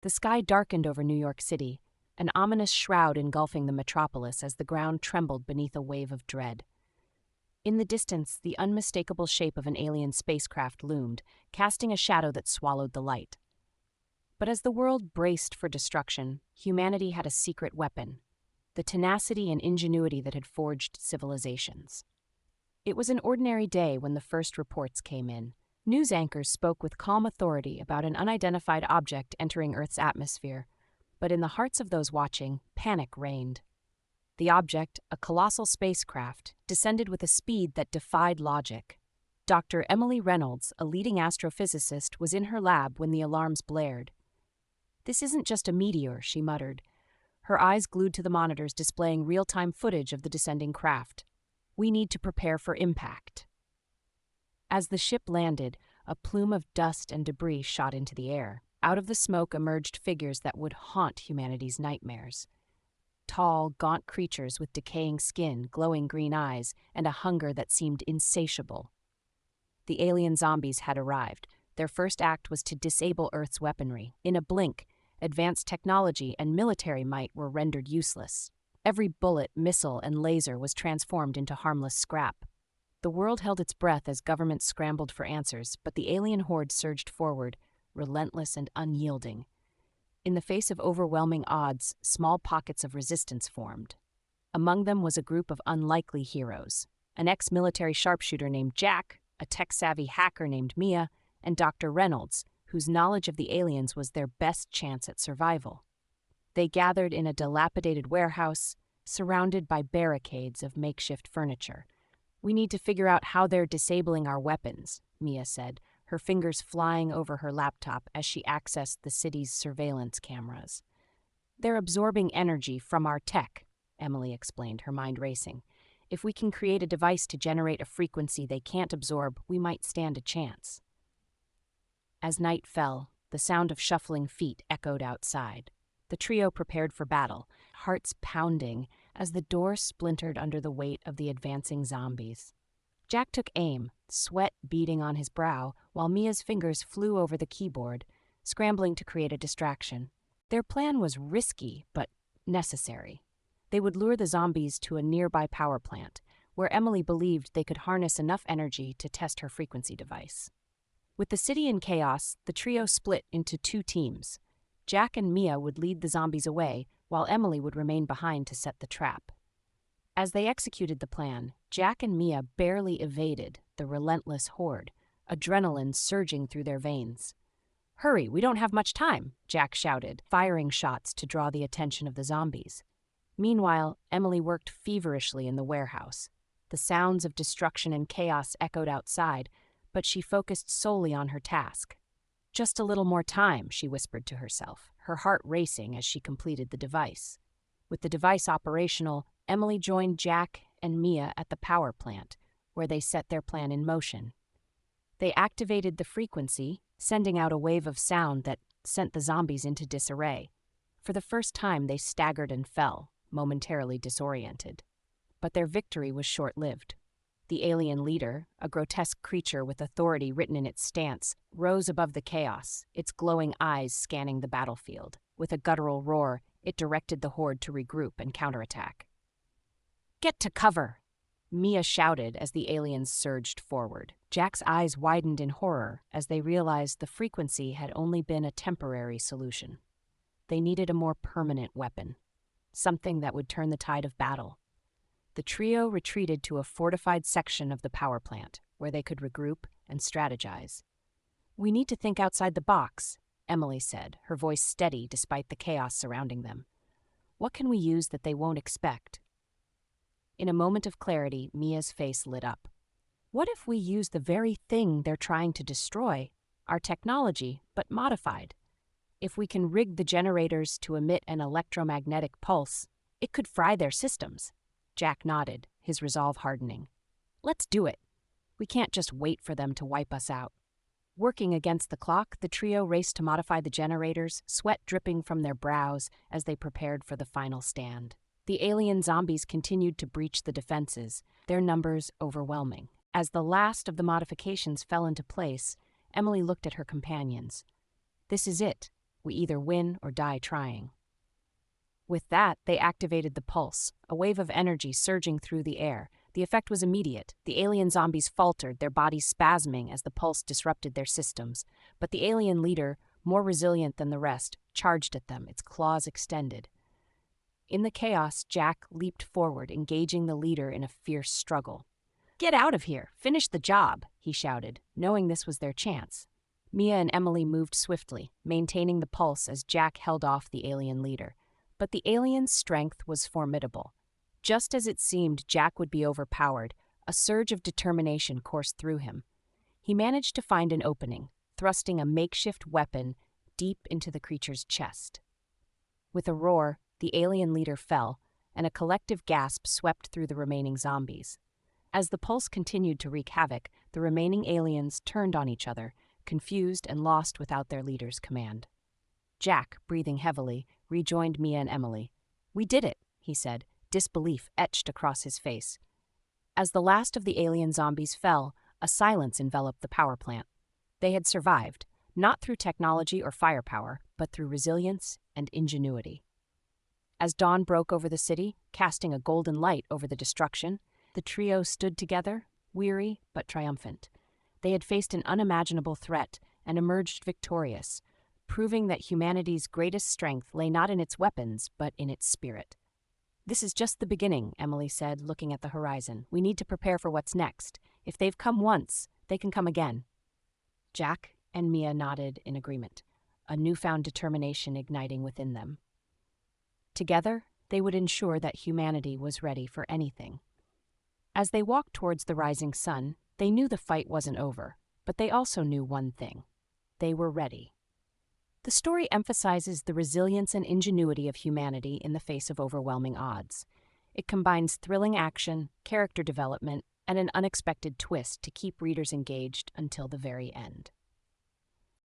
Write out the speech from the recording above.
The sky darkened over New York City, an ominous shroud engulfing the metropolis as the ground trembled beneath a wave of dread. In the distance, the unmistakable shape of an alien spacecraft loomed, casting a shadow that swallowed the light. But as the world braced for destruction, humanity had a secret weapon, the tenacity and ingenuity that had forged civilizations. It was an ordinary day when the first reports came in. News anchors spoke with calm authority about an unidentified object entering Earth's atmosphere, but in the hearts of those watching, panic reigned. The object, a colossal spacecraft, descended with a speed that defied logic. Dr. Emily Reynolds, a leading astrophysicist, was in her lab when the alarms blared. "This isn't just a meteor," she muttered, her eyes glued to the monitors displaying real-time footage of the descending craft. "We need to prepare for impact." As the ship landed, a plume of dust and debris shot into the air. Out of the smoke emerged figures that would haunt humanity's nightmares. Tall, gaunt creatures with decaying skin, glowing green eyes, and a hunger that seemed insatiable. The alien zombies had arrived. Their first act was to disable Earth's weaponry. In a blink, advanced technology and military might were rendered useless. Every bullet, missile, and laser was transformed into harmless scrap. The world held its breath as governments scrambled for answers, but the alien horde surged forward, relentless and unyielding. In the face of overwhelming odds, small pockets of resistance formed. Among them was a group of unlikely heroes: an ex-military sharpshooter named Jack, a tech-savvy hacker named Mia, and Dr. Reynolds, whose knowledge of the aliens was their best chance at survival. They gathered in a dilapidated warehouse, surrounded by barricades of makeshift furniture. "We need to figure out how they're disabling our weapons," Mia said, her fingers flying over her laptop as she accessed the city's surveillance cameras. "They're absorbing energy from our tech," Emily explained, her mind racing. "If we can create a device to generate a frequency they can't absorb, we might stand a chance." As night fell, the sound of shuffling feet echoed outside. The trio prepared for battle, hearts pounding as the door splintered under the weight of the advancing zombies. Jack took aim, sweat beading on his brow, while Mia's fingers flew over the keyboard, scrambling to create a distraction. Their plan was risky, but necessary. They would lure the zombies to a nearby power plant, where Emily believed they could harness enough energy to test her frequency device. With the city in chaos, the trio split into two teams. Jack and Mia would lead the zombies away, while Emily would remain behind to set the trap. As they executed the plan, Jack and Mia barely evaded the relentless horde, adrenaline surging through their veins. "Hurry, we don't have much time," Jack shouted, firing shots to draw the attention of the zombies. Meanwhile, Emily worked feverishly in the warehouse. The sounds of destruction and chaos echoed outside, but she focused solely on her task. "Just a little more time," she whispered to herself, her heart racing as she completed the device. With the device operational, Emily joined Jack and Mia at the power plant, where they set their plan in motion. They activated the frequency, sending out a wave of sound that sent the zombies into disarray. For the first time, they staggered and fell, momentarily disoriented. But their victory was short-lived. The alien leader, a grotesque creature with authority written in its stance, rose above the chaos, its glowing eyes scanning the battlefield. With a guttural roar, it directed the horde to regroup and counterattack. "Get to cover!" Mia shouted as the aliens surged forward. Jack's eyes widened in horror as they realized the frequency had only been a temporary solution. They needed a more permanent weapon, something that would turn the tide of battle. The trio retreated to a fortified section of the power plant, where they could regroup and strategize. "We need to think outside the box," Emily said, her voice steady despite the chaos surrounding them. "What can we use that they won't expect?" In a moment of clarity, Mia's face lit up. "What if we use the very thing they're trying to destroy, our technology, but modified? If we can rig the generators to emit an electromagnetic pulse, it could fry their systems." Jack nodded, his resolve hardening. "Let's do it. We can't just wait for them to wipe us out." Working against the clock, the trio raced to modify the generators, sweat dripping from their brows as they prepared for the final stand. The alien zombies continued to breach the defenses, their numbers overwhelming. As the last of the modifications fell into place, Emily looked at her companions. "This is it. We either win or die trying. With that, they activated the pulse, a wave of energy surging through the air. The effect was immediate. The alien zombies faltered, their bodies spasming as the pulse disrupted their systems. But the alien leader, more resilient than the rest, charged at them, its claws extended. In the chaos, Jack leaped forward, engaging the leader in a fierce struggle. "Get out of here! Finish the job!" he shouted, knowing this was their chance. Mia and Emily moved swiftly, maintaining the pulse as Jack held off the alien leader. But the alien's strength was formidable. Just as it seemed Jack would be overpowered, a surge of determination coursed through him. He managed to find an opening, thrusting a makeshift weapon deep into the creature's chest. With a roar, the alien leader fell, and a collective gasp swept through the remaining zombies. As the pulse continued to wreak havoc, the remaining aliens turned on each other, confused and lost without their leader's command. Jack, breathing heavily, rejoined Mia and Emily. "We did it," he said, disbelief etched across his face. As the last of the alien zombies fell, a silence enveloped the power plant. They had survived, not through technology or firepower, but through resilience and ingenuity. As dawn broke over the city, casting a golden light over the destruction, the trio stood together, weary but triumphant. They had faced an unimaginable threat and emerged victorious, proving that humanity's greatest strength lay not in its weapons, but in its spirit. "This is just the beginning," Emily said, looking at the horizon. "We need to prepare for what's next. If they've come once, they can come again." Jack and Mia nodded in agreement, a newfound determination igniting within them. Together, they would ensure that humanity was ready for anything. As they walked towards the rising sun, they knew the fight wasn't over, but they also knew one thing. They were ready. The story emphasizes the resilience and ingenuity of humanity in the face of overwhelming odds. It combines thrilling action, character development, and an unexpected twist to keep readers engaged until the very end.